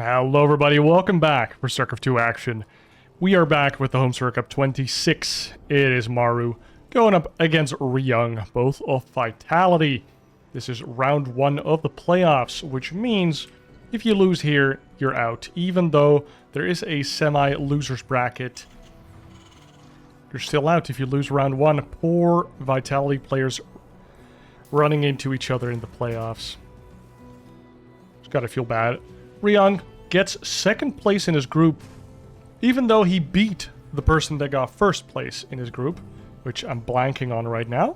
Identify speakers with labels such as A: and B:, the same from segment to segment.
A: Hello everybody, welcome back for StarCraft 2 action. We are back with the Homestory Cup 26. It is Maru going up against Ryung, both of Vitality. This is round 1 of the playoffs, which means if you lose here, you're out. Even though there is a semi-losers bracket, you're still out if you lose round 1. Poor Vitality players running into each other in the playoffs. Just gotta feel bad. Ryung gets second place in his group, even though he beat the person that got first place in his group, which I'm blanking on right now.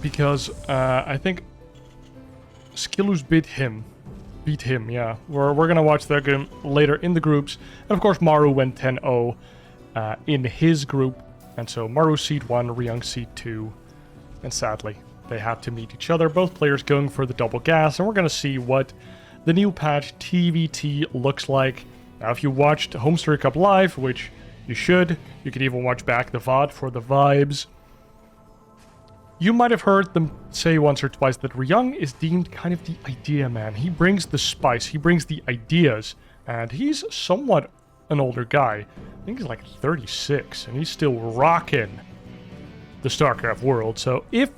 A: Because I think Skillus beat him, yeah. We're gonna watch that game later in the groups. And of course Maru went 10-0 in his group, and so Maru seed 1, Ryung seed 2, and sadly they had to meet each other, both players going for the double gas, and we're going to see what the new patch TVT looks like. Now, if you watched Homestory Cup live, which you should, you could even watch back the VOD for the vibes, you might have heard them say once or twice that Ryung is deemed kind of the idea man. He brings the spice, he brings the ideas, and he's somewhat an older guy. I think he's like 36, and he's still rocking the StarCraft world. So if...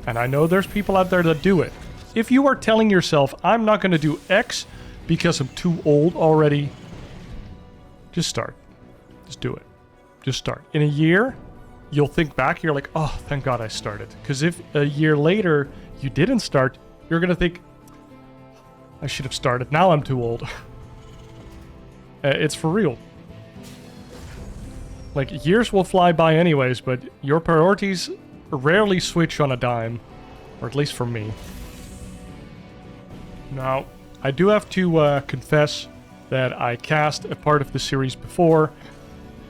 A: and I know there's people out there that do it. If you are telling yourself, I'm not going to do X because I'm too old already, just start. Just do it. Just start. In a year, you'll think back, you're like, oh, thank God I started. Because if a year later you didn't start, you're going to think, I should have started. Now I'm too old. It's for real. Like, years will fly by anyways, but your priorities rarely switch on a dime, or at least for me. Now, I do have to confess that I cast a part of the series before,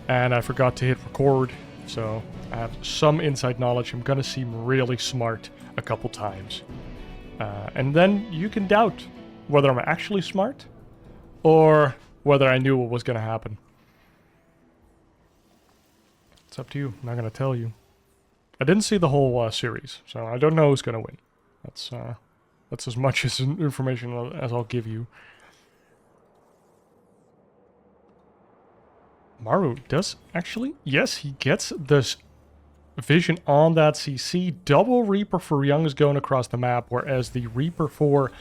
A: and I forgot to hit record, so I have some inside knowledge. I'm gonna seem really smart a couple times. And then you can doubt whether I'm actually smart, or whether I knew what was gonna happen. It's up to you. I'm not gonna tell you. I didn't see the whole series, so I don't know who's gonna win. That's as much as information as I'll give you. Maru does actually, yes, he gets this vision on that CC. Double Reaper for Ryung is going across the map, whereas the Reaper for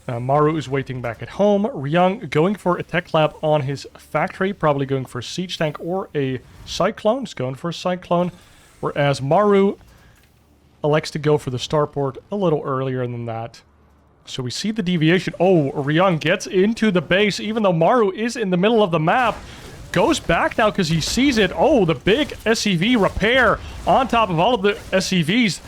A: Maru is waiting back at home. Ryung going for a tech lab on his factory, probably going for a siege tank or a cyclone. He's going for a cyclone. Whereas Maru elects to go for the starport a little earlier than that. So we see the deviation. Oh, Ryung gets into the base, even though Maru is in the middle of the map. Goes back now because he sees it. Oh, the big SCV repair on top of all of the SCVs.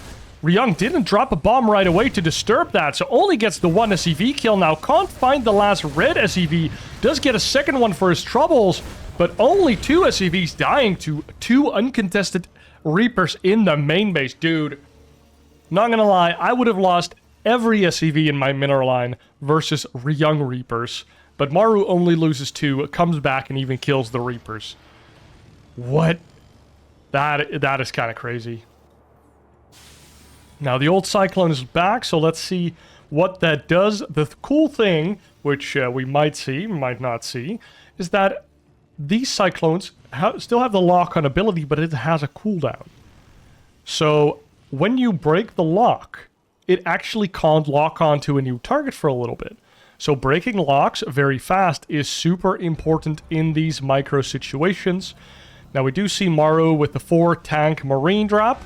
A: Ryung didn't drop a bomb right away to disturb that, so only gets the one SCV kill now. Can't find the last red SCV. Does get a second one for his troubles, but only 2 SCVs dying to 2 uncontested Reapers in the main base. Dude, not gonna lie, I would have lost every SCV in my mineral line versus Ryung Reapers. But Maru only loses 2, comes back and even kills the Reapers. What? That is kind of crazy. Now the old Cyclone is back, so let's see what that does. The cool thing, which we might see, might not see, is that these Cyclones still have the lock-on ability, but it has a cooldown. So when you break the lock, it actually can't lock on to a new target for a little bit. So breaking locks very fast is super important in these micro situations. Now we do see Maru with the 4-tank Marine drop.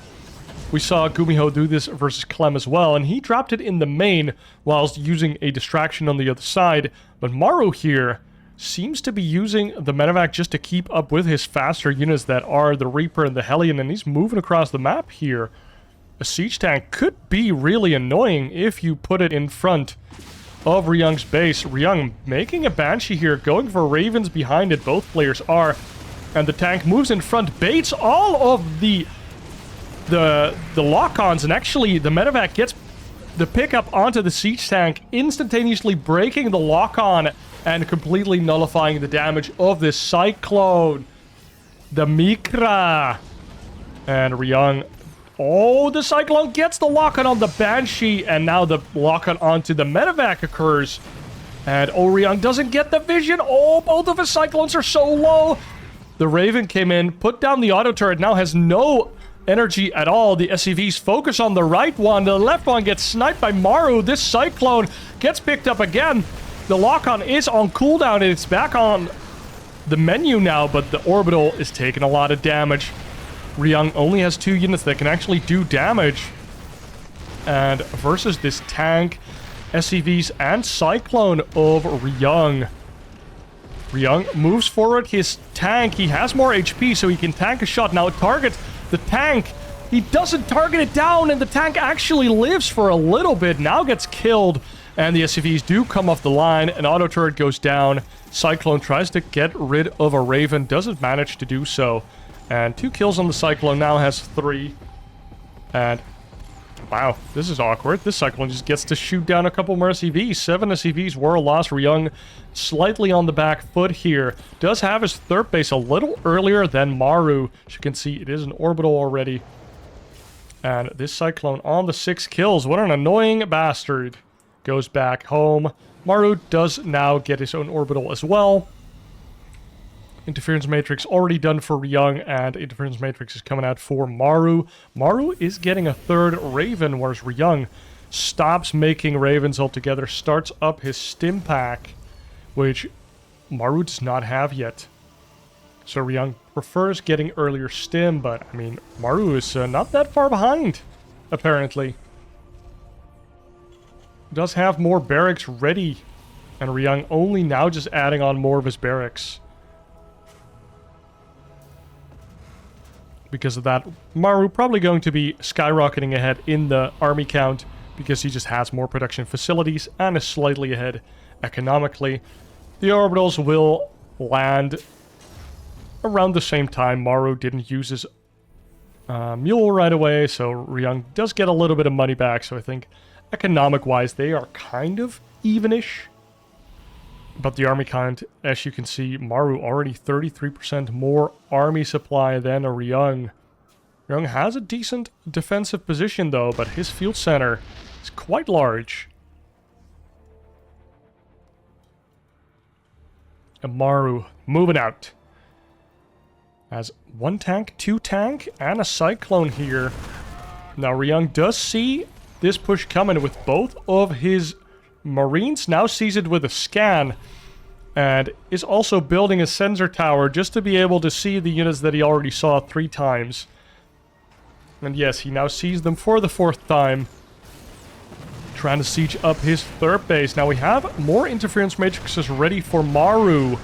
A: We saw Gumiho do this versus Clem as well, and he dropped it in the main whilst using a distraction on the other side. But Maru here seems to be using the medevac just to keep up with his faster units that are the Reaper and the Hellion, and he's moving across the map here. A siege tank could be really annoying if you put it in front of Ryung's base. Ryung making a Banshee here, going for Ravens behind it. Both players are. And the tank moves in front, baits all of the lock-ons, and actually the medevac gets the pickup onto the siege tank, instantaneously breaking the lock-on and completely nullifying the damage of this Cyclone. The Mikra. And Ryung Oh, the Cyclone gets the lock-on on the Banshee, and now the lock-on onto the Medevac occurs. And Ryung doesn't get the vision. Oh, both of his Cyclones are so low. The Raven came in, put down the auto turret, now has no energy at all. The SCVs focus on the right one. The left one gets sniped by Maru. This Cyclone gets picked up again. The lock-on is on cooldown, and it's back on the menu now, but the orbital is taking a lot of damage. Ryung only has 2 units that can actually do damage. And versus this tank, SCVs, and Cyclone of Ryung. Ryung moves forward his tank. He has more HP, so he can tank a shot. Now target the tank. He doesn't target it down, and the tank actually lives for a little bit. Now gets killed, and the SCVs do come off the line. An auto turret goes down. Cyclone tries to get rid of a Raven, doesn't manage to do so. And 2 kills on the Cyclone, now has 3. And wow, this is awkward. This Cyclone just gets to shoot down a couple more SCVs. 7 SCVs were lost. Ryung slightly on the back foot here. Does have his third base a little earlier than Maru. As you can see, it is an orbital already. And this Cyclone on the 6 kills. What an annoying bastard. Goes back home. Maru does now get his own orbital as well. Interference Matrix already done for Ryung, and Interference Matrix is coming out for Maru. Maru is getting a 3rd Raven, whereas Ryung stops making Ravens altogether, starts up his Stim Pack, which Maru does not have yet. So Ryung prefers getting earlier Stim, but, I mean, Maru is not that far behind, apparently. Does have more barracks ready, and Ryung only now just adding on more of his barracks. Because of that, Maru probably going to be skyrocketing ahead in the army count because he just has more production facilities and is slightly ahead economically. The orbitals will land around the same time. Maru didn't use his mule right away, so Ryung does get a little bit of money back, so I think economic-wise they are kind of even-ish. But the army count, as you can see, Maru already 33% more army supply than a Ryung. Ryung has a decent defensive position though, but his field center is quite large. And Maru moving out. Has 1 tank, 2 tank, and a Cyclone here. Now Ryung does see this push coming with both of his Marines, now sees it with a scan, and is also building a sensor tower just to be able to see the units that he already saw 3 times. And yes, he now sees them for the 4th time. Trying to siege up his 3rd base. Now we have more interference matrices ready for Maru.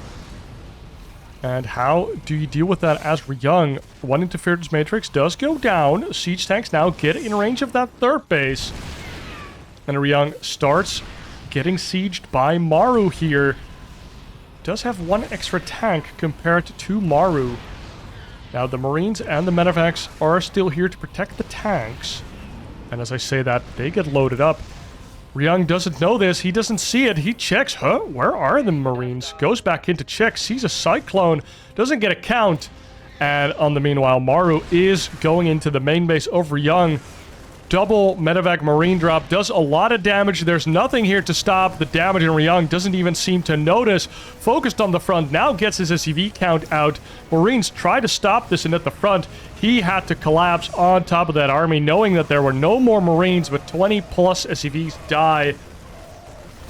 A: And how do you deal with that as Ryung? 1 interference matrix does go down. Siege tanks now get in range of that 3rd base. And Ryung starts getting sieged by Maru here. Does have 1 extra tank compared to Maru. Now the Marines and the Medevacs are still here to protect the tanks. And as I say that, they get loaded up. Ryung doesn't know this. He doesn't see it. He checks. Huh? Where are the Marines? Goes back in to check. Sees a Cyclone. Doesn't get a count. And on the meanwhile, Maru is going into the main base of Ryung. Double Medevac Marine drop. Does a lot of damage. There's nothing here to stop the damage, and Ryung doesn't even seem to notice. Focused on the front. Now gets his SCV count out. Marines try to stop this, and at the front, he had to collapse on top of that army, knowing that there were no more Marines, but 20 plus SCVs die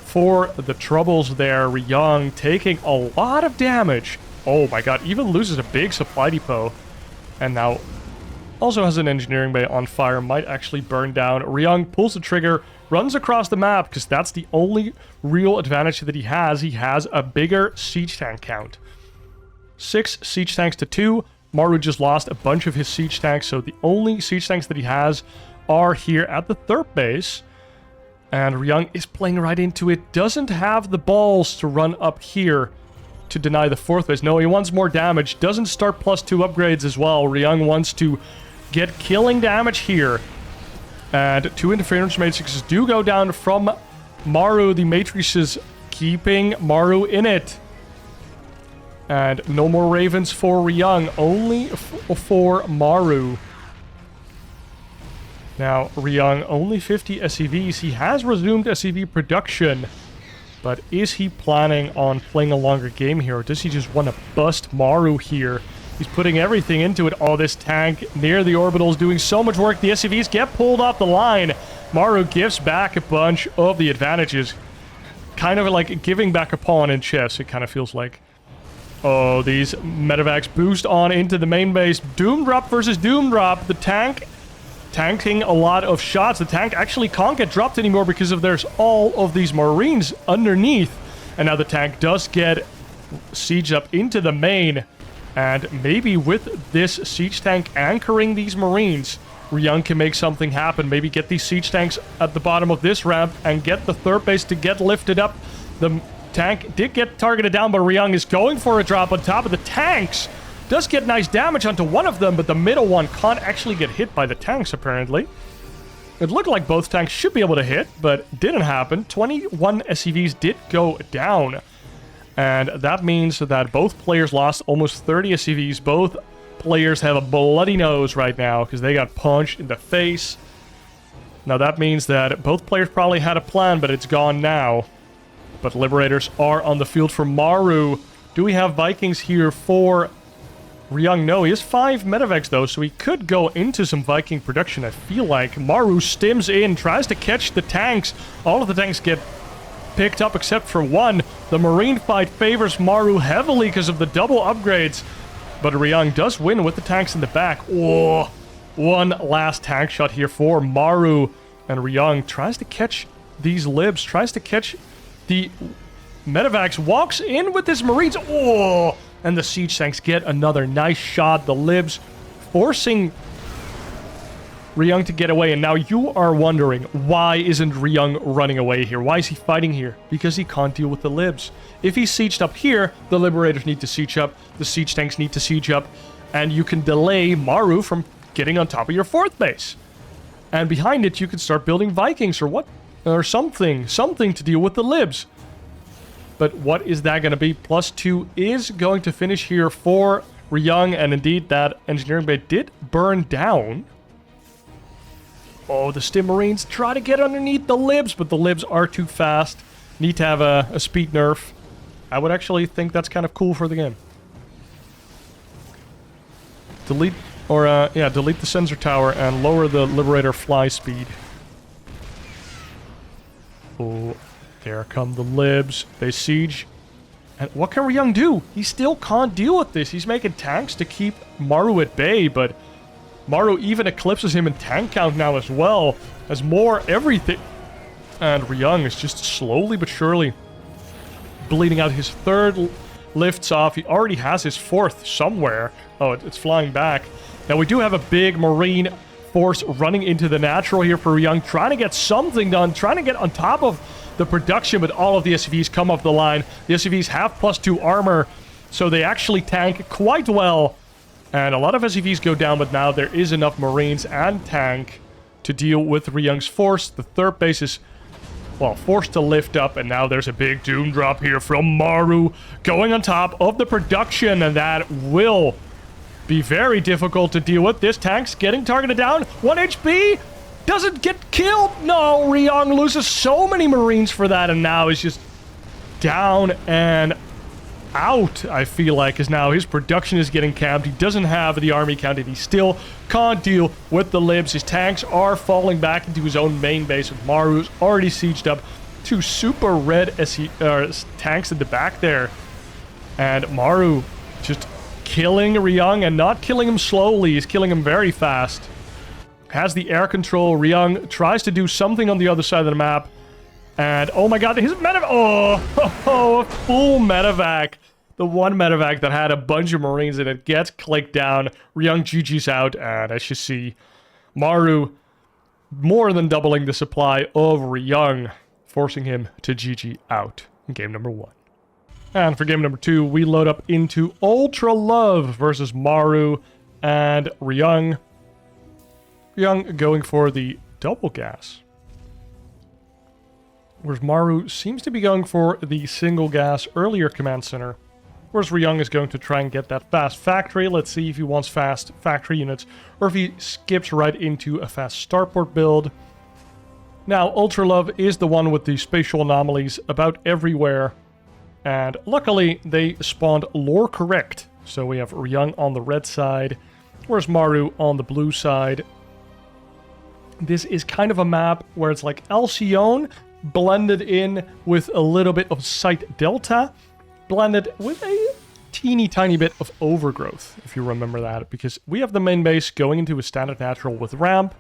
A: for the troubles there. Ryung taking a lot of damage. Oh my god, even loses a big supply depot. And now also has an engineering bay on fire, might actually burn down. Ryung pulls the trigger, runs across the map, because that's the only real advantage that he has. He has a bigger siege tank count. 6 siege tanks to 2. Maru just lost a bunch of his siege tanks, so the only siege tanks that he has are here at the 3rd base. And Ryung is playing right into it. Doesn't have the balls to run up here to deny the 4th base. No, he wants more damage. Doesn't start +2 upgrades as well. Ryung wants to get killing damage here. And 2 interference matrices do go down from Maru. The matrices keeping Maru in it. And no more Ravens for Ryung, only for Maru. Now, Ryung, only 50 SCVs. He has resumed SCV production. But is he planning on playing a longer game here? Or does he just want to bust Maru here? He's putting everything into it. Oh, this tank near the orbitals doing so much work. The SCVs get pulled off the line. Maru gives back a bunch of the advantages. Kind of like giving back a pawn in chess, it kind of feels like. Oh, these medevacs boost on into the main base. Doom Drop versus Doom Drop. The tank tanking a lot of shots. The tank actually can't get dropped anymore because of there's all of these Marines underneath. And now the tank does get sieged up into the main. And maybe with this siege tank anchoring these Marines, Ryung can make something happen. Maybe get these siege tanks at the bottom of this ramp and get the third base to get lifted up. The tank did get targeted down, but Ryung is going for a drop on top of the tanks. Does get nice damage onto one of them, but the middle one can't actually get hit by the tanks, apparently. It looked like both tanks should be able to hit, but didn't happen. 21 SCVs did go down. And that means that both players lost almost 30 SCVs. Both players have a bloody nose right now because they got punched in the face. Now that means that both players probably had a plan, but it's gone now. But Liberators are on the field for Maru. Do we have Vikings here for Ryung? No, he has 5 medevacs though, so he could go into some Viking production, I feel like. Maru stims in, tries to catch the tanks. All of the tanks get picked up except for one. The Marine fight favors Maru heavily because of the double upgrades. But Ryung does win with the tanks in the back. Oh, one last tank shot here for Maru. And Ryung tries to catch these libs, tries to catch the medevacs, walks in with his Marines. Oh, and the siege tanks get another nice shot. The libs forcing Ryung to get away. And now you are wondering, why isn't Ryung running away here? Why is he fighting here? Because he can't deal with the libs. If he's sieged up here, the Liberators need to siege up, the siege tanks need to siege up, and you can delay Maru from getting on top of your 4th base. And behind it, you can start building Vikings or what? Or something to deal with the libs. But what is that going to be? +2 is going to finish here for Ryung, and indeed that engineering bay did burn down. Oh, the Stim Marines try to get underneath the libs, but the libs are too fast. Need to have a speed nerf. I would actually think that's kind of cool for the game. Delete the sensor tower and lower the Liberator fly speed. Oh, there come the libs. They siege. And what can Ryung do? He still can't deal with this. He's making tanks to keep Maru at bay, but Maru even eclipses him in tank count now as well. Has more everything. And Ryung is just slowly but surely bleeding out. His 3rd lifts off. He already has his 4th somewhere. Oh, it's flying back. Now we do have a big Marine force running into the natural here for Ryung, trying to get something done, trying to get on top of the production, but all of the SCVs come off the line. The SCVs have +2 armor, so they actually tank quite well. And a lot of SCVs go down, but now there is enough Marines and tank to deal with Ryung's force. The 3rd base is, well, forced to lift up, and now there's a big Doom Drop here from Maru going on top of the production, and that will be very difficult to deal with. This tank's getting targeted down. 1 HP! Doesn't get killed! No, Ryung loses so many Marines for that, and now he's just down and out, I feel like, as now his production is getting capped. He doesn't have the army counted. He still can't deal with the libs. His tanks are falling back into his own main base, with Maru's already sieged up. 2 super red tanks in the back there. And Maru just killing Ryung, and not killing him slowly. He's killing him very fast. Has the air control. Ryung tries to do something on the other side of the map. And, oh my god, his medevac... Oh, a full medevac. The one medevac that had a bunch of Marines in it gets clicked down. Ryung GG's out, and as you see, Maru more than doubling the supply of Ryung, forcing him to GG out in game number 1. And for game number 2, we load up into Ultralove versus Maru and Ryung. Ryung going for the double gas, whereas Maru seems to be going for the single gas earlier command center. Whereas Ryung is going to try and get that fast factory. Let's see if he wants fast factory units or if he skips right into a fast starport build. Now, Ultralove is the one with the spatial anomalies about everywhere. And luckily, they spawned lore correct. So we have Ryung on the red side, whereas Maru on the blue side. This is kind of a map where it's like Alcyone blended in with a little bit of site delta, blended with a teeny tiny bit of overgrowth, if you remember that, because we have the main base going into a standard natural with ramp,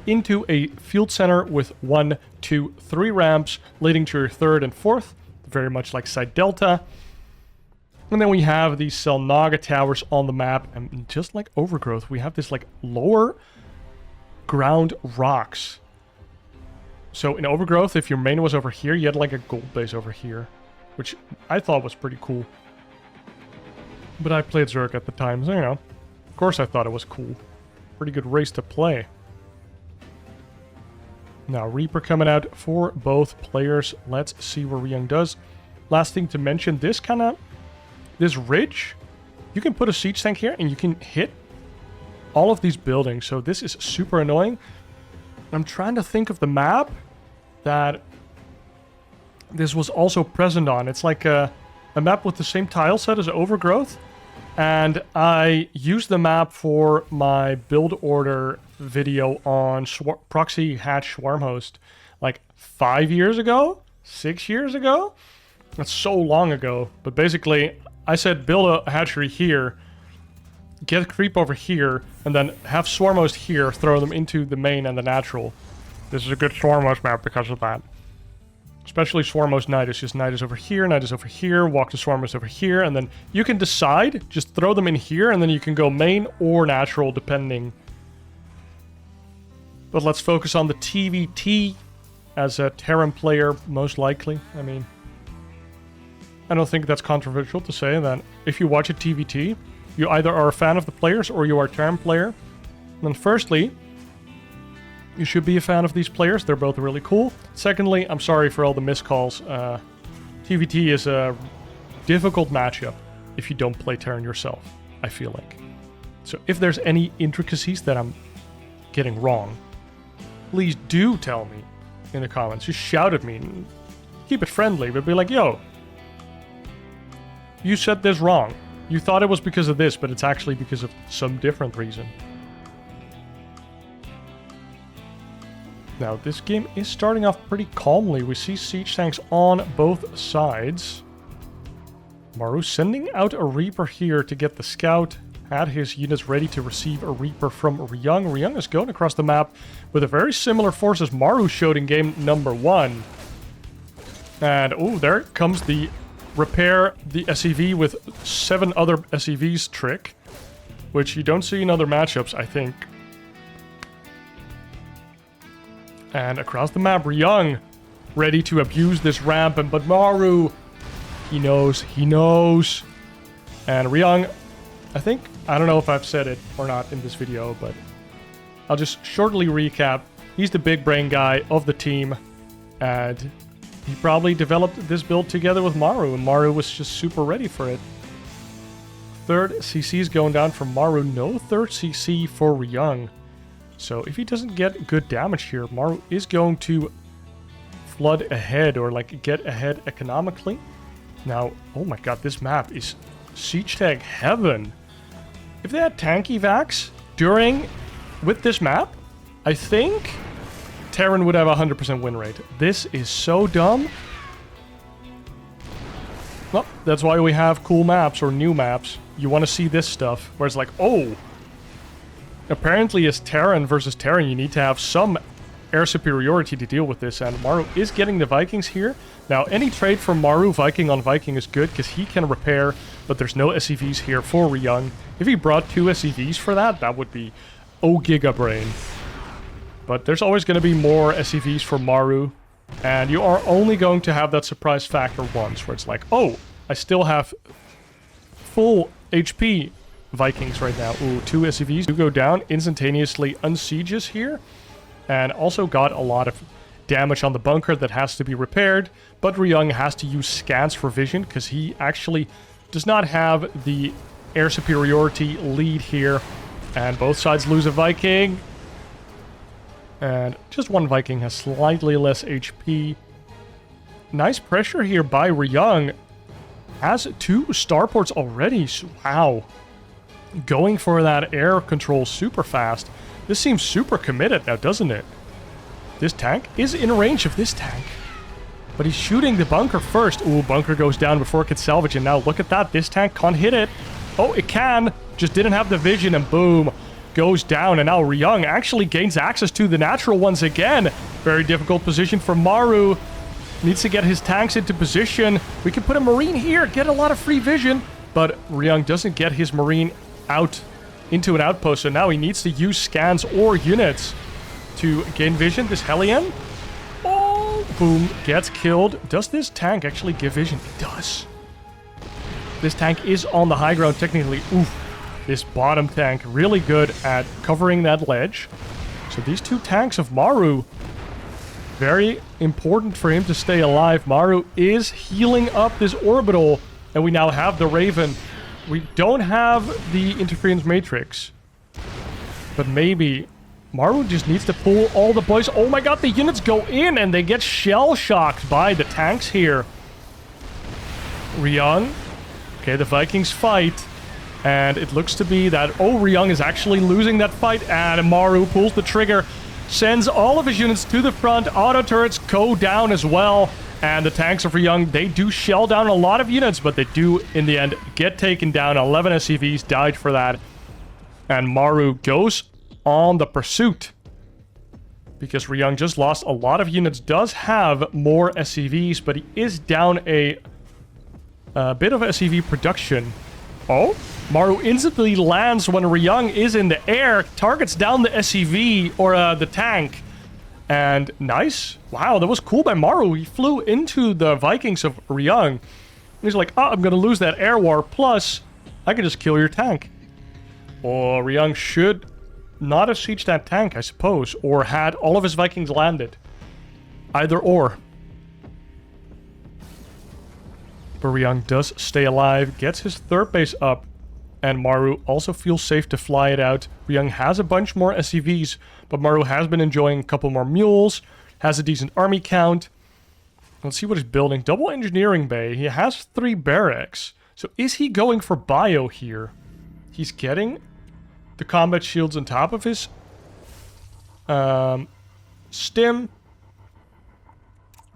A: into a field center with 1, 2, 3 ramps, leading to your third and fourth, very much like site delta. And then we have these Selnaga towers on the map, and just like overgrowth, we have this like lower ground rocks. So in overgrowth, if your main was over here, you had like a gold base over here, which I thought was pretty cool. But I played Zerg at the time, so you know, of course I thought it was cool. Pretty good race to play. Now Reaper coming out for both players. Let's see what Ryung does. Last thing to mention, this ridge, you can put a siege tank here and you can hit all of these buildings, so this is super annoying. I'm trying to think of the map that this was also present on. It's like a map with the same tile set as Overgrowth, and I used the map for my build order video on Proxy Hatch Swarmhost like 5 years ago? 6 years ago? That's so long ago, but basically I said build a hatchery here, get creep over here, and then have Swarmhost here, throw them into the main and the natural. This is a good Swarmhost map because of that. Especially Swarmhost Knight. It's just Knight is over here, walk to Swarmhost over here, and then you can decide, just throw them in here, and then you can go main or natural, depending. But let's focus on the TVT as a Terran player, most likely. I mean, I don't think that's controversial to say that if you watch a TVT, you either are a fan of the players or you are a Terran player. And then firstly, you should be a fan of these players. They're both really cool. Secondly, I'm sorry for all the miscalls. TVT is a difficult matchup if you don't play Terran yourself, I feel like. So if there's any intricacies that I'm getting wrong, please do tell me in the comments. Just shout at me. Keep it friendly, but be like, yo, you said this wrong. You thought it was because of this, but it's actually because of some different reason. Now, this game is starting off pretty calmly. We see siege tanks on both sides. Maru sending out a Reaper here to get the scout. Had his units ready to receive a Reaper from Ryung. Ryung is going across the map with a very similar force as Maru showed in game number 1. And, oh, there comes the repair the SCV with 7 other SCVs trick, which you don't see in other matchups, I think. And across the map, Ryung ready to abuse this ramp, but Maru, he knows. And Ryung, I don't know if I've said it or not in this video, but I'll just shortly recap. He's the big brain guy of the team, and he probably developed this build together with Maru, and Maru was just super ready for it. Third CC is going down for Maru. No third CC for Ryung. So if he doesn't get good damage here, Maru is going to flood ahead or like get ahead economically. Now, oh my god, this map is siege tag heaven. If they had tank evacs with this map, I think Terran would have a 100% win rate. This is so dumb. Well, that's why we have cool maps or new maps. You want to see this stuff, where it's like, oh, apparently as Terran versus Terran, you need to have some air superiority to deal with this, and Maru is getting the Vikings here. Now, any trade from Maru, Viking on Viking, is good, because he can repair, but there's no SCVs here for Ryung. If he brought 2 SCVs for that, that would be oh giga brain. But there's always going to be more SCVs for Maru, and you are only going to have that surprise factor once, where it's like, oh, I still have full HP Vikings right now. Ooh, 2 SCVs do go down, instantaneously unsieges here, and also got a lot of damage on the bunker that has to be repaired, but Ryung has to use scans for vision, because he actually does not have the air superiority lead here. And both sides lose a Viking. And just one Viking has slightly less HP. Nice pressure here by Ryung. Has 2 starports already. Wow. Going for that air control super fast. This seems super committed now, doesn't it? This tank is in range of this tank. But he's shooting the bunker first. Ooh, bunker goes down before it can salvage. And now look at that. This tank can't hit it. Oh, it can. Just didn't have the vision and boom. Goes down. And now Ryung actually gains access to the natural once again. Very difficult position for Maru. Needs to get his tanks into position. We can put a Marine here. Get a lot of free vision. But Ryung doesn't get his Marine out into an outpost. So now he needs to use scans or units to gain vision. This Hellion. Oh, boom. Gets killed. Does this tank actually give vision? It does. This tank is on the high ground technically. Oof. This bottom tank really good at covering that ledge. So these 2 tanks of Maru, very important for him to stay alive. Maru is healing up this orbital. And we now have the Raven. We don't have the interference matrix. But maybe Maru just needs to pull all the boys. Oh my god, the units go in and they get shell-shocked by the tanks here. Ryung. Okay, the Vikings fight. And it looks to be that, oh, Ryung is actually losing that fight. And Maru pulls the trigger. Sends all of his units to the front. Auto turrets go down as well. And the tanks of Ryung, they do shell down a lot of units, but they do, in the end, get taken down. 11 SCVs died for that. And Maru goes on the pursuit. Because Ryung just lost a lot of units. Does have more SCVs, but he is down a bit of SCV production. Oh, Maru instantly lands when Ryung is in the air. Targets down the SCV, or the tank. And nice. Wow, that was cool by Maru. He flew into the Vikings of Ryung. He's like, oh, I'm going to lose that air war. Plus, I can just kill your tank. Or Ryung should not have sieged that tank, I suppose. Or had all of his Vikings landed. Either or. But Ryung does stay alive. Gets his 3rd base up. And Maru also feels safe to fly it out. Ryung has a bunch more SCVs, but Maru has been enjoying a couple more mules, has a decent army count. Let's see what he's building. Double engineering bay. He has 3 barracks. So is he going for bio here? He's getting the combat shields on top of his stim.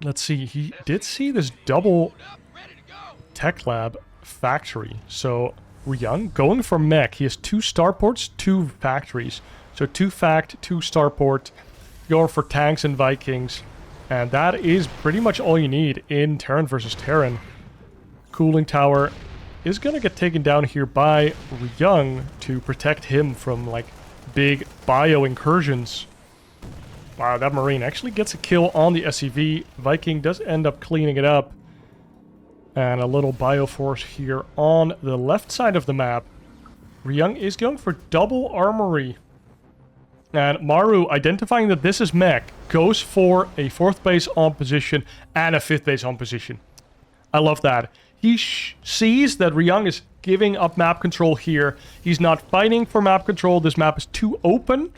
A: Let's see. He did see this double tech lab factory. So Ryung going for mech. He has 2 starports, 2 factories. So 2 fact, 2 starport. Going for tanks and Vikings. And that is pretty much all you need in Terran versus Terran. Cooling tower is going to get taken down here by Ryung to protect him from, like, big bio incursions. Wow, that Marine actually gets a kill on the SCV. Viking does end up cleaning it up. And a little bioforce here on the left side of the map. Ryung is going for double armory. And Maru, identifying that this is mech, goes for a 4th base on position and a 5th base on position. I love that. He sees that Ryung is giving up map control here. He's not fighting for map control. This map is too open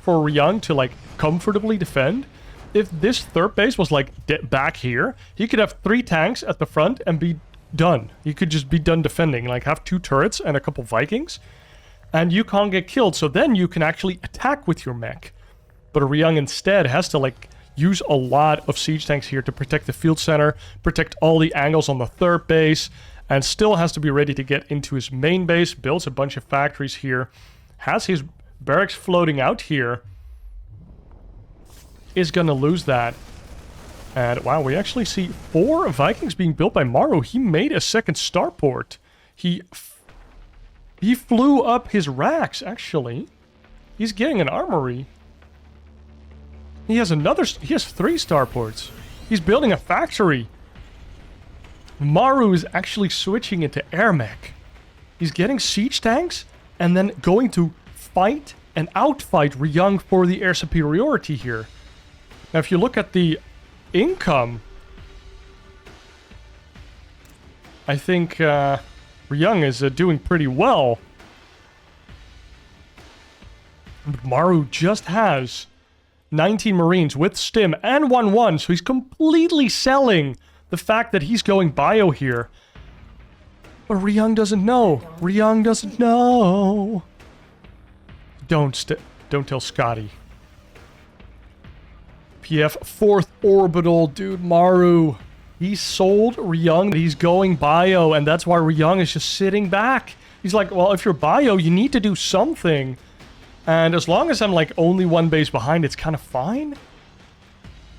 A: for Ryung to, like, comfortably defend. If this 3rd base was, like, back here, he could have 3 tanks at the front and be done. He could just be done defending. Like, have 2 turrets and a couple Vikings. And you can't get killed. So then you can actually attack with your mech. But Ryung instead has to, like, use a lot of siege tanks here to protect the field center. Protect all the angles on the 3rd base. And still has to be ready to get into his main base. Builds a bunch of factories here. Has his barracks floating out here. Is going to lose that. And wow, we actually see 4 Vikings being built by Maru. He made a 2nd starport. He flew up his racks, actually. He's getting an armory. He has 3 starports. He's building a factory. Maru is actually switching into air mech. He's getting siege tanks and then going to fight and outfight Ryung for the air superiority here. Now, if you look at the income, I think Ryung is doing pretty well. But Maru just has 19 Marines with Stim and 1-1, so he's completely selling the fact that he's going bio here. But Ryung doesn't know. Ryung doesn't know. Don't tell Scotty. PF 4th orbital, dude. Maru. He sold Ryung. He's going bio, and that's why Ryung is just sitting back. He's like, well, if you're bio, you need to do something. And as long as I'm like only one base behind, it's kind of fine.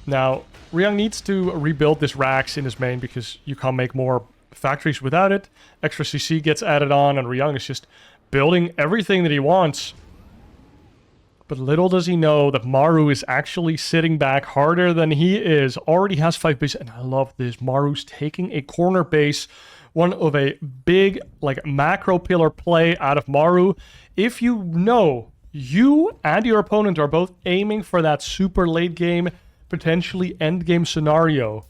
A: Now, Ryung needs to rebuild this Rax in his main because you can't make more factories without it. Extra CC gets added on, and Ryung is just building everything that he wants. But little does he know that Maru is actually sitting back harder than he is. Already has 5 bases, and I love this. Maru's taking a corner base. One of a big, like, macro pillar play out of Maru. If you know you and your opponent are both aiming for that super late game, potentially end game scenario,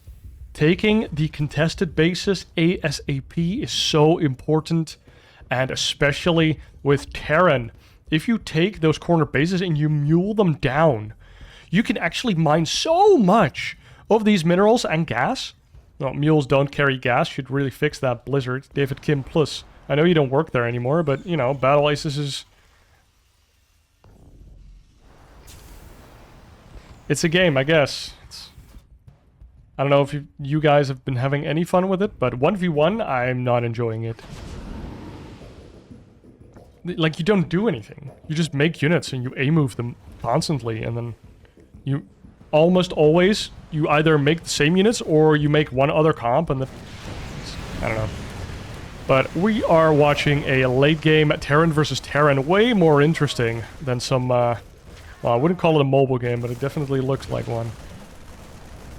A: taking the contested bases ASAP is so important. And especially with Terran. If you take those corner bases and you mule them down, you can actually mine so much of these minerals and gas. No, mules don't carry gas. Should really fix that, Blizzard. David Kim Plus. I know you don't work there anymore, but, you know, Battle Aces is... It's a game, I guess. I don't know if you guys have been having any fun with it, but 1v1, I'm not enjoying it. Like, you don't do anything. You just make units and you A-move them constantly, and then you almost always, you either make the same units or you make one other comp, and then... I don't know. But we are watching a late game Terran versus Terran, way more interesting than some, well, I wouldn't call it a mobile game, but it definitely looks like one.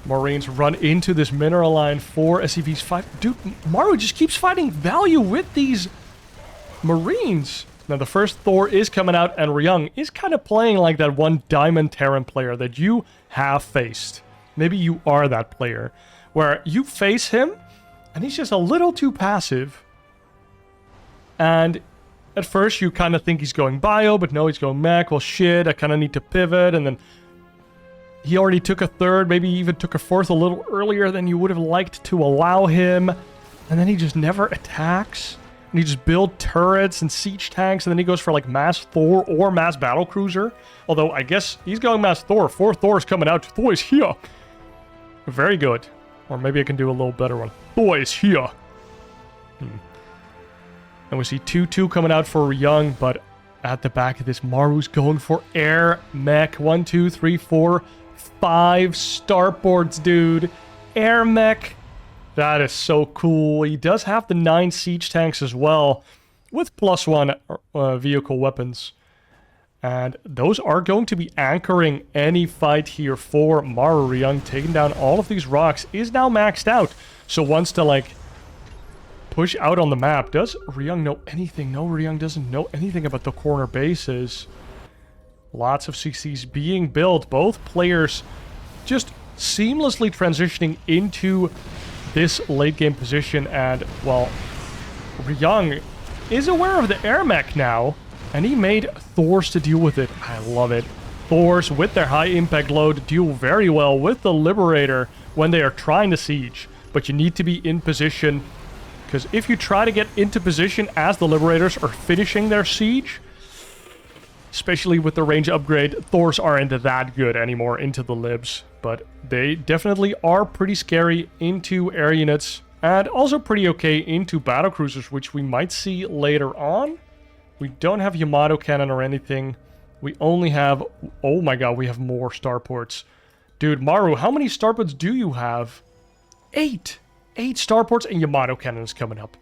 A: Marines run into this mineral line for SCV's 5. Dude, Maru just keeps finding value with these Marines. Now, the first Thor is coming out, and Ryung is kind of playing like that one Diamond Terran player that you have faced. Maybe you are that player, where you face him, and he's just a little too passive. And at first, you kind of think he's going bio, but no, he's going mech. Well, shit, I kind of need to pivot, and then he already took a third, maybe even took a fourth a little earlier than you would have liked to allow him. And then he just never attacks. And he just builds turrets and siege tanks, and then he goes for like mass Thor or mass battlecruiser. Although I guess he's going mass Thor. 4 Thors coming out. Thor is here. Very good. Or maybe I can do a little better one. Thor is here. And we see 2-2 coming out for Ryung, but at the back of this, Maru's going for air mech. 1, 2, 3, 4, 5 starports, dude. Air mech. That is so cool. He does have the 9 siege tanks as well, with +1 vehicle weapons. And those are going to be anchoring any fight here for Maru. Ryung taking down all of these rocks is now maxed out. So wants to, like, push out on the map. Does Ryung know anything? No, Ryung doesn't know anything about the corner bases. Lots of CCs being built. Both players just seamlessly transitioning into this late game position, and, well, Ryung is aware of the air mech now, and he made Thors to deal with it. I love it. Thors, with their high impact load, deal very well with the Liberator when they are trying to siege, but you need to be in position, because if you try to get into position as the Liberators are finishing their siege, especially with the range upgrade, Thors aren't that good anymore into the libs. But they definitely are pretty scary into air units, and also pretty okay into battlecruisers, which we might see later on. We don't have Yamato cannon or anything. We only have... Oh my god, we have more starports. Dude, Maru, how many starports do you have? 8! 8 starports and Yamato cannons coming up.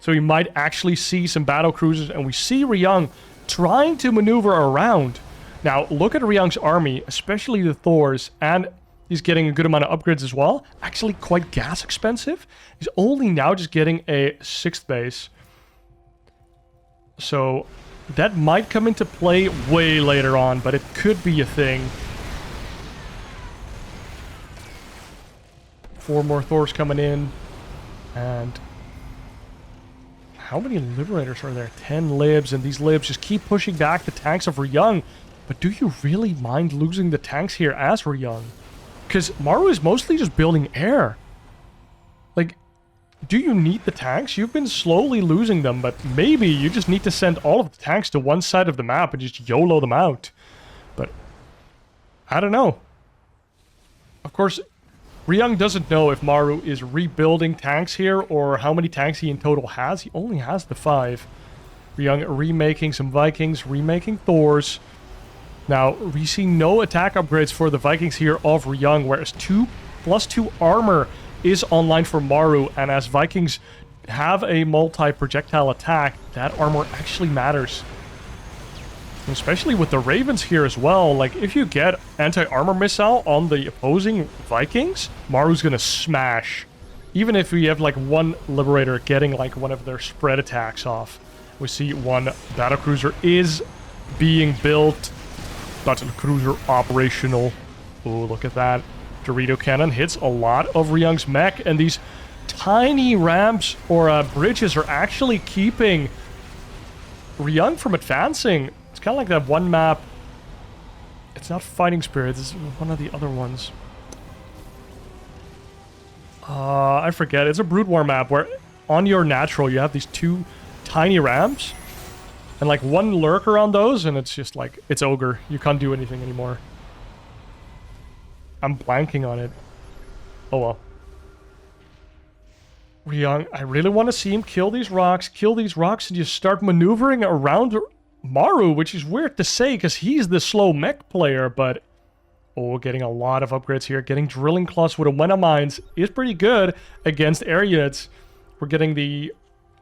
A: So we might actually see some battlecruisers, and we see Ryung trying to maneuver around. Now, look at Ryung's army, especially the Thors, and he's getting a good amount of upgrades as well. Actually quite gas expensive. He's only now just getting a 6th base. So that might come into play way later on, but it could be a thing. 4 more Thors coming in. And how many Liberators are there? 10 Libs, and these Libs just keep pushing back the tanks of Ryung. But do you really mind losing the tanks here as Ryung? Because Maru is mostly just building air. Like, do you need the tanks? You've been slowly losing them, but maybe you just need to send all of the tanks to one side of the map and just YOLO them out. But I don't know. Of course, Ryung doesn't know if Maru is rebuilding tanks here or how many tanks he in total has. He only has the 5. Ryung remaking some Vikings, remaking Thors. Now, we see no attack upgrades for the Vikings here of Ryung, whereas 2+2 armor is online for Maru, and as Vikings have a multi-projectile attack, that armor actually matters. Especially with the Ravens here as well. Like, if you get anti-armor missile on the opposing Vikings, Maru's gonna smash. Even if we have, like, one Liberator getting, like, one of their spread attacks off. We see one battlecruiser is being built. Battlecruiser operational. Oh, look at that. Dorito Cannon hits a lot of Ryung's mech, and these tiny ramps or bridges are actually keeping Ryung from advancing. It's kind of like that one map. It's not Fighting Spirits, it's one of the other ones. I forget. It's a Brood War map where on your natural you have these 2 tiny ramps and like one lurker on those, and it's just like, it's ogre. You can't do anything anymore. I'm blanking on it. Oh well. Ryung, I really want to see him kill these rocks, and just start maneuvering around Maru, which is weird to say because he's the slow mech player, but... Oh, getting a lot of upgrades here. Getting Drilling Claws with a Wena Mines is pretty good against air units. We're getting the,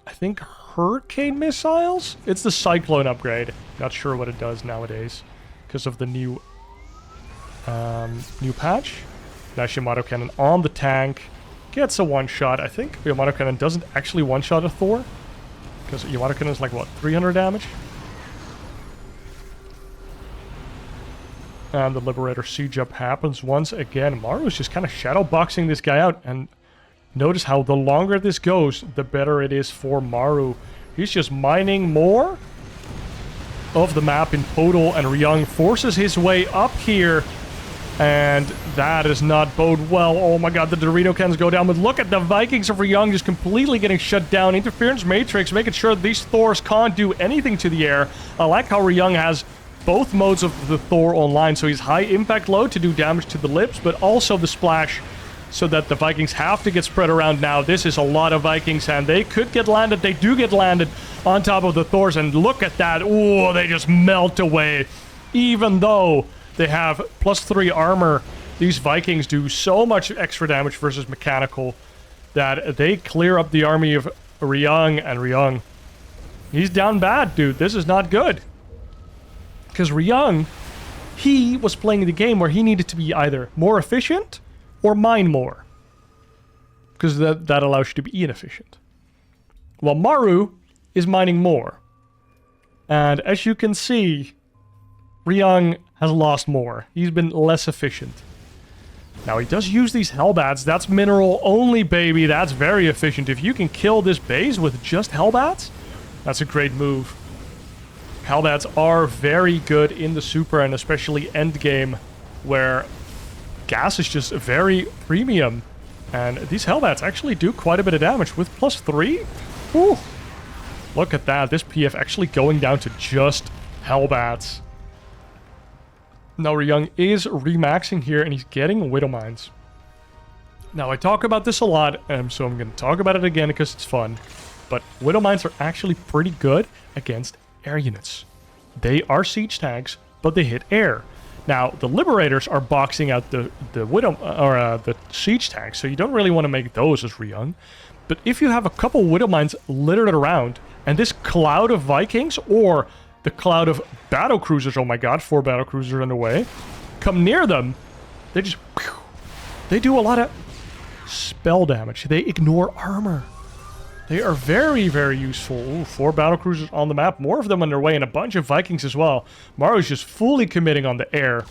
A: I think, Hurricane Missiles? It's the Cyclone upgrade. Not sure what it does nowadays because of the new patch. Now Yamato Cannon on the tank. Gets a one-shot. I think Yamato Cannon doesn't actually one-shot a Thor. Because Yamato Cannon is like, what, 300 damage? And the Liberator siege up happens once again. Maru's just kind of shadowboxing this guy out. And notice how the longer this goes, the better it is for Maru. He's just mining more of the map in total. And Ryung forces his way up here. And that does not bode well. Oh my god, the Dorito cannons go down. But look at the Vikings of Ryung just completely getting shut down. Interference Matrix making sure these Thors can't do anything to the air. I like how Ryung has both modes of the Thor online. So he's high impact load to do damage to the lips, but also the splash so that the Vikings have to get spread around now. This is a lot of Vikings, and they could get landed. They do get landed on top of the Thors, and look at that. Oh, they just melt away. Even though they have +3 armor, these Vikings do so much extra damage versus mechanical that they clear up the army of Ryung, and Ryung, he's down bad, dude. This is not good. Because Ryung, he was playing the game where he needed to be either more efficient or mine more. Because that allows you to be inefficient. While Maru is mining more. And as you can see, Ryung has lost more. He's been less efficient. Now, he does use these Hellbats. That's mineral only, baby. That's very efficient. If you can kill this base with just Hellbats, that's a great move. Hellbats are very good in the Super and especially endgame, where gas is just very premium. And these Hellbats actually do quite a bit of damage with +3. Whew. Look at that. This PF actually going down to just Hellbats. Now Ryung is remaxing here, and he's getting Widow Mines. Now, I talk about this a lot, so I'm going to talk about it again because it's fun. But Widow Mines are actually pretty good against air units. They are siege tanks, but they hit air. Now, the Liberators are boxing out the Widow or the siege tanks, so you don't really want to make those as Ryung. But if you have a couple Widow Mines littered around, and this cloud of Vikings or the cloud of battle cruisers, oh my god, 4 battle cruisers underway, come near them, they just, they do a lot of spell damage. They ignore armor. They are very, very useful. Ooh, 4 battle cruisers on the map, more of them underway, and a bunch of Vikings as well. Maru's just fully committing on the air.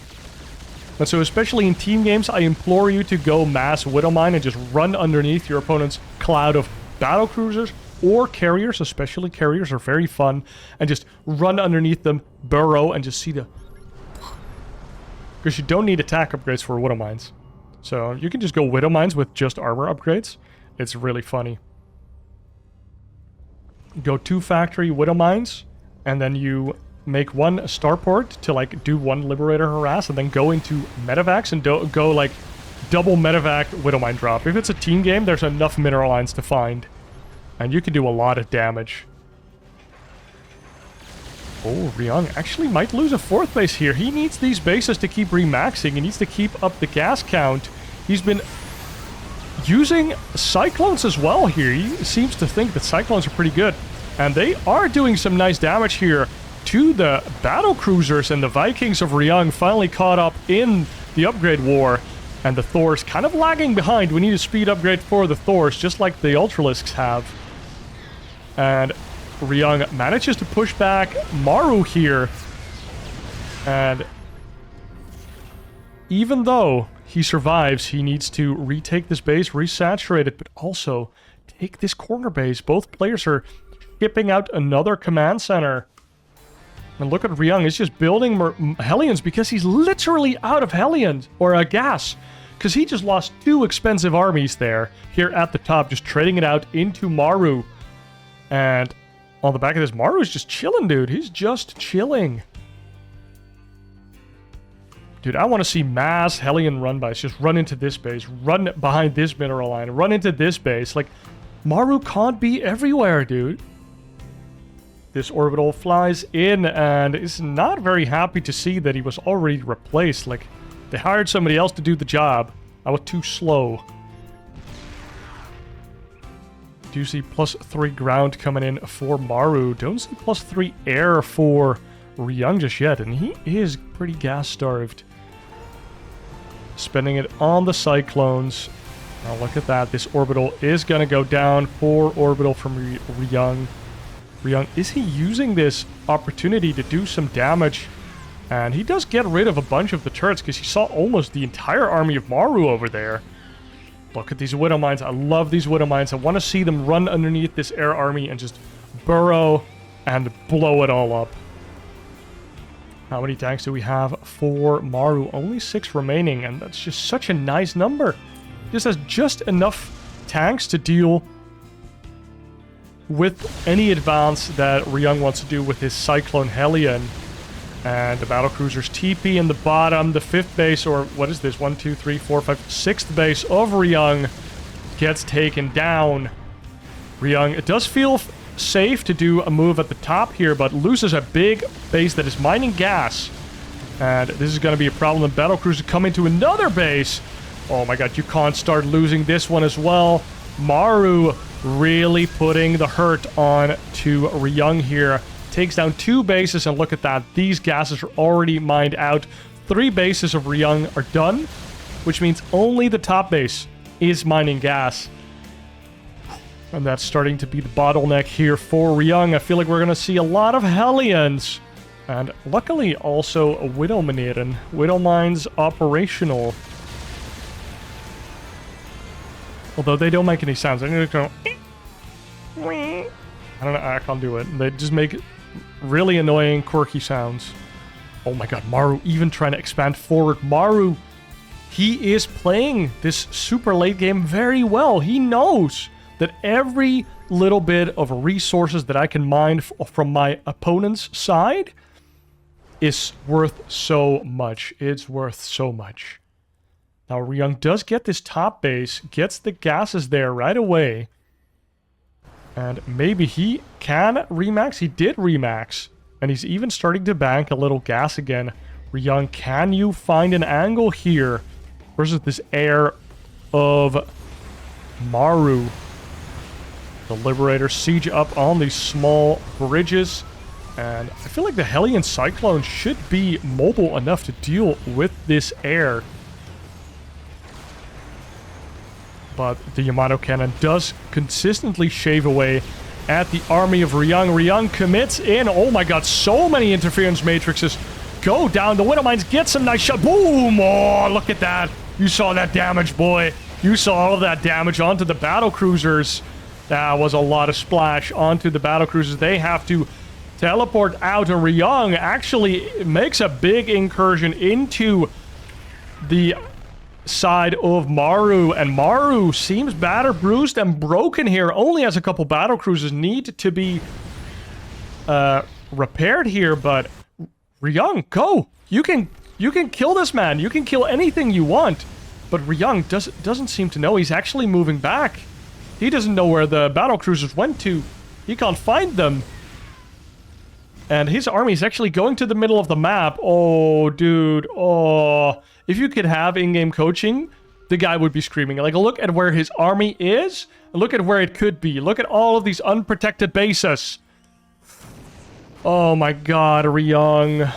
A: And so especially in team games, I implore you to go mass Widow Mine and just run underneath your opponent's cloud of battle cruisers or carriers, especially carriers, are very fun. And just run underneath them, burrow, and just see the... Because you don't need attack upgrades for Widow Mines. So you can just go Widow Mines with just armor upgrades. It's really funny. Go 2 factory Widow Mines, and then you make 1 starport to like do 1 Liberator Harass, and then go into Medevacs and go like double Medevac Widow Mine drop. If it's a team game, there's enough mineral lines to find. And you can do a lot of damage. Oh, Ryung actually might lose a 4th base here. He needs these bases to keep remaxing. He needs to keep up the gas count. He's been using Cyclones as well here. He seems to think that Cyclones are pretty good. And they are doing some nice damage here to the battle cruisers, and the Vikings of Ryung finally caught up in the upgrade war. And the Thor's kind of lagging behind. We need a speed upgrade for the Thors, just like the Ultralisks have. And Ryung manages to push back Maru here. And even though he survives, he needs to retake this base, resaturate it, but also take this corner base. Both players are shipping out another command center. And look at Ryung, he's just building Hellions because he's literally out of Hellions, or gas. Because he just lost 2 expensive armies there, here at the top, just trading it out into Maru. And on the back of this, Maru's just chilling, dude. He's just chilling. Dude, I want to see mass Hellion run-bys. Just run into this base, run behind this mineral line, run into this base. Like, Maru can't be everywhere, dude. This orbital flies in and is not very happy to see that he was already replaced. Like, they hired somebody else to do the job. I was too slow. Do you see +3 ground coming in for Maru? Don't see +3 air for Ryung just yet, and he is pretty gas-starved. Spending it on the Cyclones. Now look at that. This orbital is going to go down. 4 orbital from Ryung. Ryung, is he using this opportunity to do some damage? And he does get rid of a bunch of the turrets because he saw almost the entire army of Maru over there. Look at these Widow Mines. I love these Widow Mines. I want to see them run underneath this air army and just burrow and blow it all up. How many tanks do we have for Maru? Only 6 remaining, and that's just such a nice number. This has just enough tanks to deal with any advance that Ryung wants to do with his Cyclone Hellion. And the battlecruisers TP in the bottom. The 5th base, or what is this? 1, 2, 3, 4, 5, 6th base of Ryung gets taken down. Ryung, it does feel safe to do a move at the top here, but loses a big base that is mining gas. And this is going to be a problem. The battlecruisers come into another base. Oh my god, you can't start losing this one as well. Maru really putting the hurt on to Ryung here. Takes down 2 bases, and look at that. These gases are already mined out. 3 bases of Ryung are done, which means only the top base is mining gas. And that's starting to be the bottleneck here for Ryung. I feel like we're going to see a lot of Hellions. And luckily also a Widow Minieren. Widow Mines operational. Although they don't make any sounds. I'm going to go... I don't know, I can't do it. They just make really annoying, quirky sounds. Oh my god, Maru even trying to expand forward. Maru, he is playing this super late game very well. He knows that every little bit of resources that I can mine from my opponent's side is worth so much. It's worth so much. Now, Ryung does get this top base, gets the gases there right away. And maybe he can remax. He did remax. And he's even starting to bank a little gas again. Ryung, can you find an angle here versus this air of Maru? The Liberator siege up on these small bridges. And I feel like the Hellion Cyclone should be mobile enough to deal with this air. But the Yamato Cannon does consistently shave away at the army of Ryung. Ryung commits in. Oh my god, so many interference matrices go down. The Widow Mines get some nice shot. Boom! Oh, look at that. You saw that damage, boy. You saw all of that damage onto the battle cruisers. That was a lot of splash onto the battlecruisers. They have to teleport out, and Ryung actually makes a big incursion into the side of Maru, and Maru seems battered, bruised, and broken here. Only has a couple battlecruisers need to be repaired here, but Ryung, go! You can kill this man. You can kill anything you want. But Ryung doesn't seem to know. He's actually moving back. He doesn't know where the battlecruisers went to. He can't find them. And his army is actually going to the middle of the map. Oh, dude. Oh. If you could have in-game coaching, the guy would be screaming. Like, look at where his army is. Look at where it could be. Look at all of these unprotected bases. Oh my god, Ryung.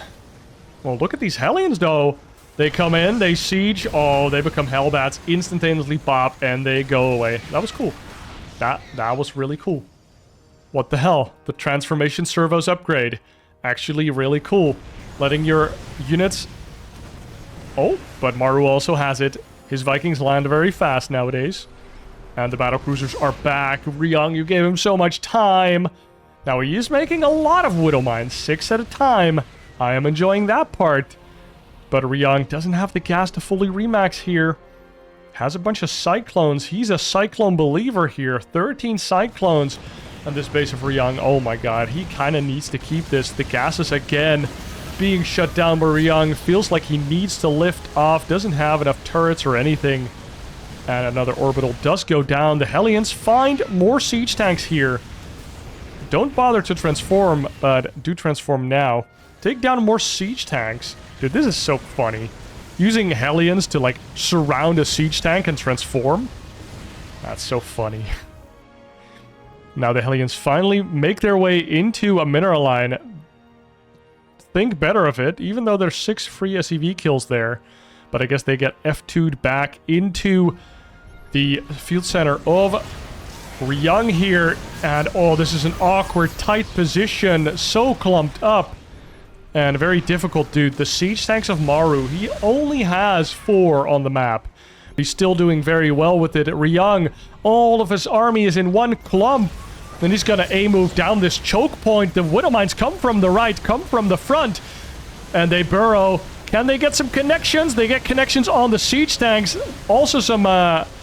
A: Well, look at these Hellions, though. They come in, they siege. Oh, they become Hellbats, instantaneously pop, and they go away. That was cool. That was really cool. What the hell? The transformation servos upgrade. Actually really cool. Letting your units... Oh, but Maru also has it. His Vikings land very fast nowadays. And the battlecruisers are back. Ryung, you gave him so much time. Now he is making a lot of Widow Mines, 6 at a time. I am enjoying that part. But Ryung doesn't have the gas to fully remax here. Has a bunch of Cyclones. He's a Cyclone believer here. 13 Cyclones on this base of Ryung. Oh my god, he kind of needs to keep this. The gases again being shut down by Ryung. Feels like he needs to lift off. Doesn't have enough turrets or anything. And another orbital does go down. The Hellions find more siege tanks here. Don't bother to transform, but do transform now. Take down more siege tanks. Dude, this is so funny. Using Hellions to, like, surround a siege tank and transform. That's so funny. Now the Hellions finally make their way into a mineral line. Think better of it, even though there's 6 free SEV kills there. But I guess they get F2'd back into the field center of Ryung here. And, oh, this is an awkward, tight position. So clumped up. And very difficult, dude. The siege tanks of Maru, he only has 4 on the map. He's still doing very well with it. Ryung, all of his army is in one clump. Then he's gonna A-move down this choke point. The Widow Mines come from the right, come from the front. And they burrow. Can they get some connections? They get connections on the siege tanks. Also some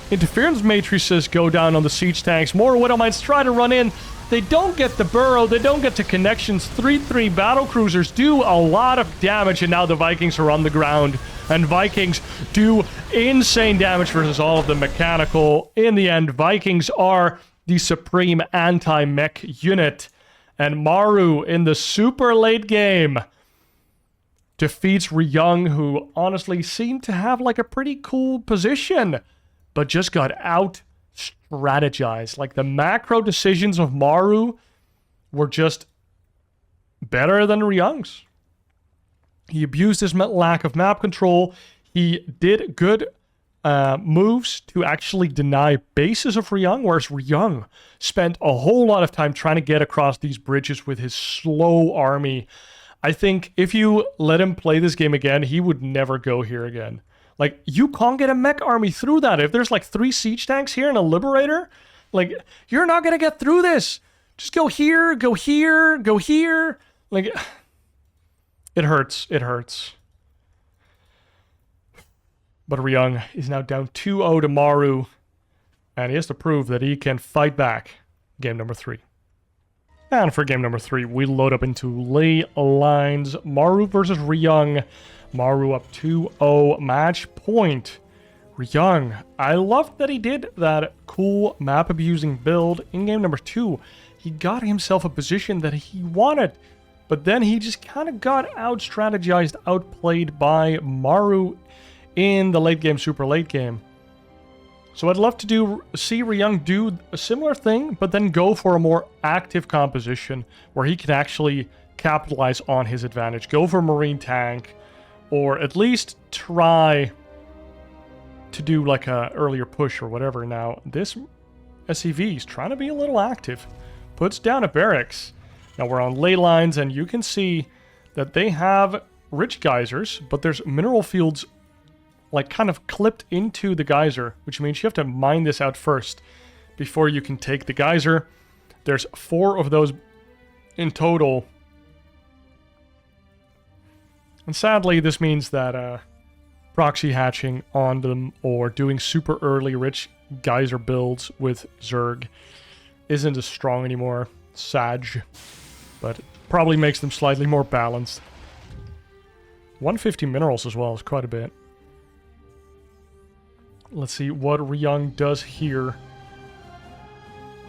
A: interference matrices go down on the siege tanks. More Widow Mines try to run in. They don't get the burrow, they don't get the connections. 3-3 battlecruisers do a lot of damage, and now the Vikings are on the ground. And Vikings do insane damage versus all of the mechanical. In the end, Vikings are the supreme anti-mech unit. And Maru, in the super late game, defeats Ryung, who honestly seemed to have like a pretty cool position, but just got out strategized. Like, the macro decisions of Maru were just better than Ryung's. He abused his lack of map control. He did good moves to actually deny bases of Ryung, whereas Ryung spent a whole lot of time trying to get across these bridges with his slow army. I think if you let him play this game again, he would never go here again. Like, you can't get a mech army through that. If there's like 3 siege tanks here and a liberator, like, you're not gonna get through this. Just go here, go here, go here. Like, it hurts. It hurts. But Ryung is now down 2-0 to Maru, and he has to prove that he can fight back. Game number 3. And for game number 3, we load up into Ley Lines. Maru versus Ryung. Maru up 2-0, match point. Ryung, I loved that he did that cool map-abusing build in game number 2. He got himself a position that he wanted, but then he just kind of got out-strategized, outplayed by Maru in the late game, super late game. So I'd love to see Ryung do a similar thing, but then go for a more active composition where he can actually capitalize on his advantage. Go for Marine Tank, or at least try to do like a earlier push or whatever. Now, this SEV is trying to be a little active. Puts down a barracks. Now we're on Ley Lines, and you can see that they have rich geysers, but there's mineral fields like kind of clipped into the geyser, which means you have to mine this out first before you can take the geyser. There's 4 of those in total. And sadly, this means that proxy hatching on them or doing super early rich geyser builds with Zerg isn't as strong anymore. Sag. But it probably makes them slightly more balanced. 150 minerals as well is quite a bit. Let's see what Ryung does here.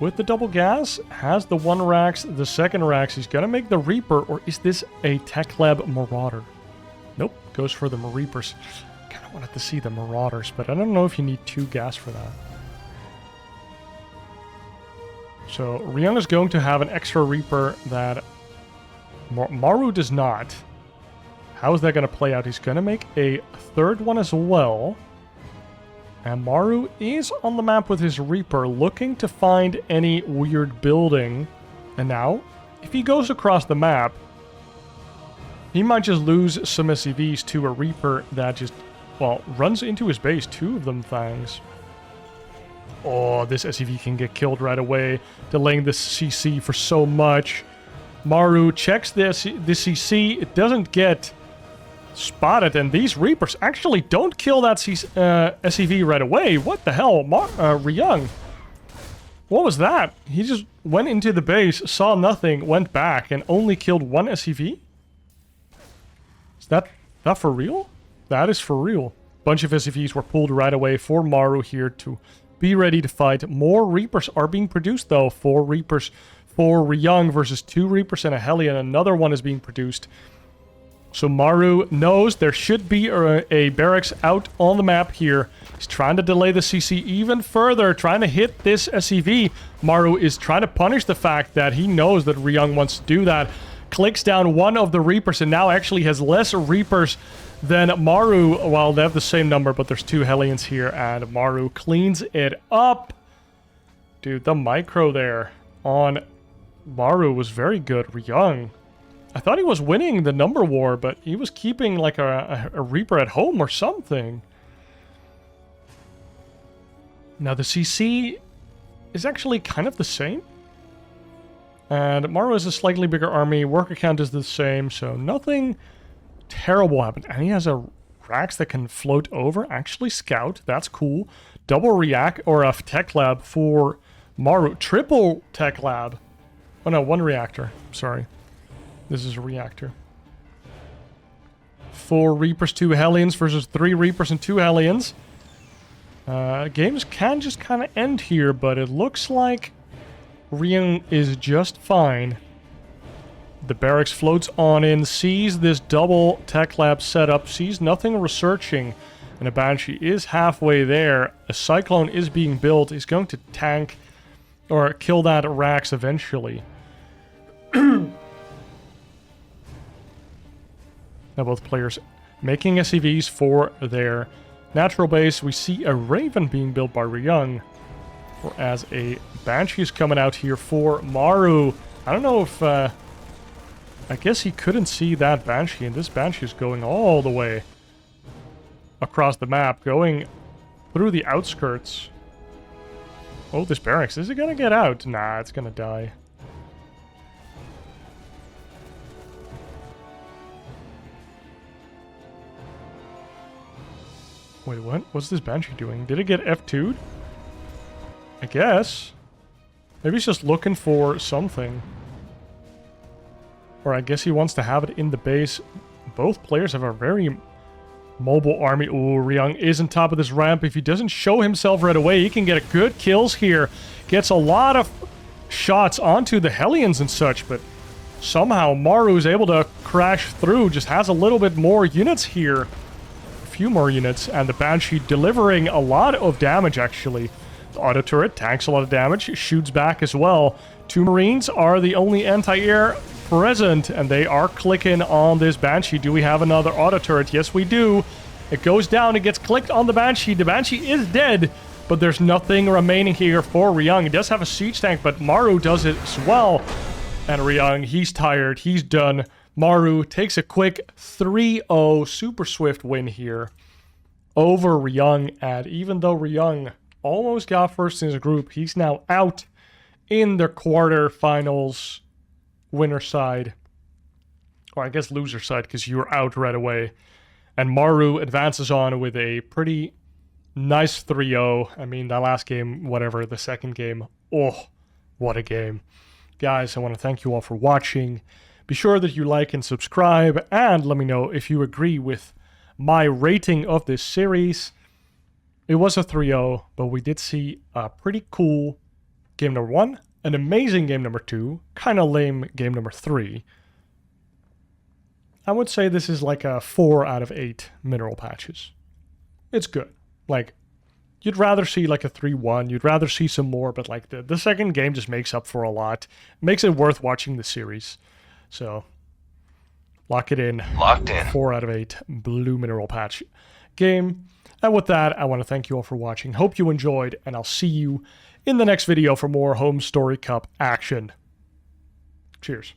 A: With the double gas, has the 1 Rax, the 2nd Rax. He's gonna make the Reaper, or is this a Tech Lab Marauder? Nope, goes for the Reapers. Kinda wanted to see the Marauders, but I don't know if you need 2 gas for that. So Ryung is going to have an extra Reaper that Maru does not. How is that going to play out? He's going to make a 3rd one as well. And Maru is on the map with his Reaper, looking to find any weird building. And now, if he goes across the map, he might just lose some SCVs to a Reaper that just, well, runs into his base. 2 of them, thanks. Oh, this SCV can get killed right away, delaying the CC for so much. Maru checks the CC. It doesn't get spotted, and these Reapers actually don't kill that SCV right away. What the hell? Ryung. What was that? He just went into the base, saw nothing, went back, and only killed 1 SCV? Is that for real? That is for real. Bunch of SCVs were pulled right away for Maru here to be ready to fight. More Reapers are being produced, though. 4 Reapers for Ryung versus 2 Reapers and a Hellion. Another one is being produced. So Maru knows there should be a barracks out on the map here. He's trying to delay the CC even further, trying to hit this SCV. Maru is trying to punish the fact that he knows that Ryung wants to do that. Clicks down 1 of the Reapers and now actually has less Reapers than Maru. Well, they have the same number, but there's 2 Hellions here, and Maru cleans it up. Dude, the micro there on Maru was very good. Ryung, I thought he was winning the number war, but he was keeping like a Reaper at home or something. Now the CC is actually kind of the same. And Maru has a slightly bigger army. Worker count is the same, so nothing terrible happened. And he has a Rax that can float over. Actually scout, that's cool. Double react, or a tech lab for Maru. Triple tech lab. Oh no, 1 reactor. Sorry. This is a reactor. 4 Reapers, 2 Hellions versus 3 Reapers and 2 Hellions. Games can just kind of end here, but it looks like Ryung is just fine. The barracks floats on in, sees this double tech lab setup, sees nothing researching, and a Banshee is halfway there. A Cyclone is being built. He's going to tank or kill that Rax eventually. Now both players making SCVs for their natural base. We see a Raven being built by Ryung, whereas a Banshee is coming out here for Maru. I don't know if... I guess he couldn't see that Banshee, and this Banshee is going all the way across the map, going through the outskirts. Oh, this barracks, is it gonna get out? Nah, it's gonna die. Wait, what? What's this Banshee doing? Did it get F2'd? I guess. Maybe he's just looking for something. Or I guess he wants to have it in the base. Both players have a very mobile army. Ooh, Ryung is on top of this ramp. If he doesn't show himself right away, he can get a good kills here. Gets a lot of shots onto the Hellions and such, but somehow Maru is able to crash through. Just has a little bit more units here. A few more units, and the Banshee delivering a lot of damage, actually. The auto turret tanks a lot of damage, shoots back as well. 2 Marines are the only anti-air present, and they are clicking on this Banshee. Do we have another auto turret? Yes, we do. It goes down, it gets clicked on the Banshee. The Banshee is dead, but there's nothing remaining here for Ryung. He does have a siege tank, but Maru does it as well. And Ryung, he's tired, he's done. Maru takes a quick 3-0 super swift win here over Ryung, and even though Ryung almost got first in his group. He's now out in the quarterfinals winner side. Or I guess loser side, because you were out right away. And Maru advances on with a pretty nice 3-0. I mean, that last game, whatever, the second game. Oh, what a game. Guys, I want to thank you all for watching. Be sure that you like and subscribe, and let me know if you agree with my rating of this series. It was a 3-0, but we did see a pretty cool game number 1, an amazing game number 2, kind of lame game number 3. I would say this is like a 4 out of 8 mineral patches. It's good. Like, you'd rather see like a 3-1, you'd rather see some more, but like the second game just makes up for a lot. Makes it worth watching the series. So, lock it in.
B: Locked in.
A: 4 out of 8 blue mineral patch game. And with that, I want to thank you all for watching. Hope you enjoyed, and I'll see you in the next video for more Home Story Cup action. Cheers.